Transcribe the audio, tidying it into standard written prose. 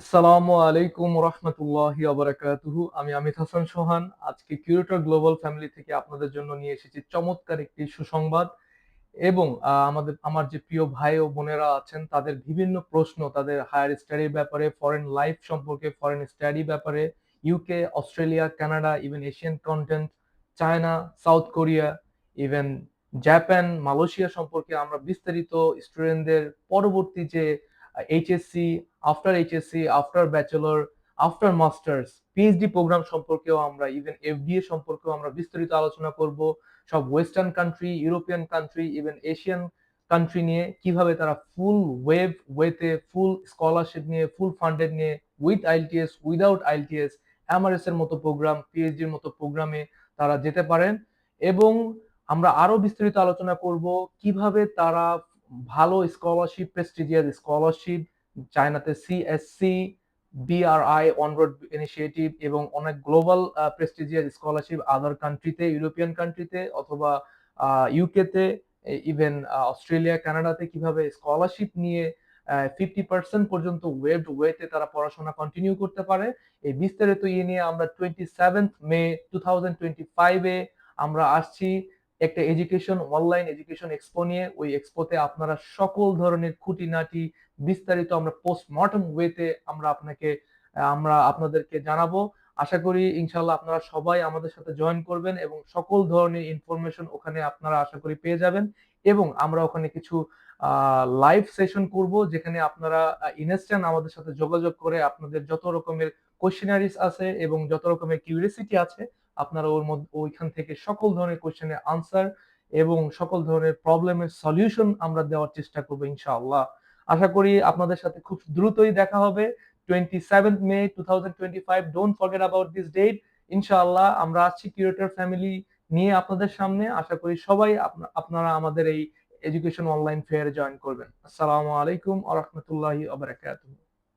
আসসালামু আলাইকুম রহমতুল্লাহি ওয়া আমি আমির হাসান সোহান। আজকে কিউরেটর গ্লোবাল ফ্যামিলি থেকে আপনাদের জন্য নিয়ে এসেছি চমৎকার একটি সুসংবাদ। এবং আমার যে প্রিয় ভাই ও বোনেরা আছেন তাদের বিভিন্ন প্রশ্ন, তাদের হায়ার স্টাডির ব্যাপারে, ফরেন লাইফ সম্পর্কে, ফরেন স্টাডি ব্যাপারে, UK, Australia, Canada, even Asian content, China, South Korea, even Japan, Malaysia সম্পর্কে আমরা বিস্তারিত স্টুডেন্টদের পরবর্তী যে HSC, after HSC, after bachelor, after masters, PhD program সম্পর্কেও আমরা, ইভেন এফডিএ সম্পর্কেও আমরা বিস্তারিত আলোচনা করব। সব western country, European country, even Asian country নিয়ে কিভাবে তারা ফুল ওয়েতে, ফুল স্কলারশিপ নিয়ে, ফুল ফান্ডেড নিয়ে, with IELTS, without IELTS, Mrs এর মতো প্রোগ্রাম, পিএইচডির মতো প্রোগ্রামে তারা যেতে পারেন। এবং আমরা আরো বিস্তারিত আলোচনা করব কিভাবে তারা ভালো স্কলারশিপ, প্রেস্টিজিয়াস স্কলারশিপ, চায়নাতে সিএসসি, বিআরআই, অনরোড ইনিশিয়েটিভ এবং অনেক গ্লোবাল প্রেস্টিজিয়াস স্কলারশিপ আদার কান্ট্রিতে, ইউরোপিয়ান কান্ট্রিতে অথবা ইউকেতে, ইভেন অস্ট্রেলিয়া, কানাডাতে কিভাবে স্কলারশিপ নিয়ে 50% পর্যন্ত ওয়েতে তারা পড়াশোনা কন্টিনিউ করতে পারে। এই বিস্তারিত নিয়ে আমরা 27 মে 2025-এ আমরা আসছি একটা এডুকেশন, অনলাইন এডুকেশন এক্সপো নিয়ে। ওই এক্সপোতে আপনারা সকল ধরনের খুঁটিনাটি বিস্তারিত আমরা পোস্টমর্টম ওয়েতে আমরা আপনাদেরকে জানাবো। আশা করি ইনশাল্লাহ আপনারা সবাই আমাদের সাথে জয়েন করবেন এবং সকল ধরনের ইনফরমেশন ওখানে আপনারা আশা করি পেয়ে যাবেন। এবং আমরা ওখানে কিছু লাইভ সেশন করব, যেখানে আপনারা ইনস্ট্যান্ট আমাদের সাথে যোগাযোগ করে আপনাদের যত রকমের কোশ্চেনারিজ আছে এবং যত রকমের কিউরিয়াসিটি আছে, আপনারা ওইখান থেকে সকল ধরনের কোশ্চেনের আনসার এবং সকল ধরনের প্রবলেমের সলিউশন আমরা দেওয়ার চেষ্টা করবো ইনশাআল্লাহ। আশা করি আপনাদের সাথে খুব দ্রুতই দেখা হবে। 27 May 2025, don't forget about this date. ইনশাআল্লাহ আমরা আসছি কিউরেটর ফ্যামিলি নিয়ে আপনাদের সামনে। আশা করি সবাই আপনারা আমাদের এই এডুকেশন অনলাইন ফেয়ারে জয়েন করবেন। আসসালামু আলাইকুম ওয়া রাহমাতুল্লাহি ওয়া বারাকাতুহু।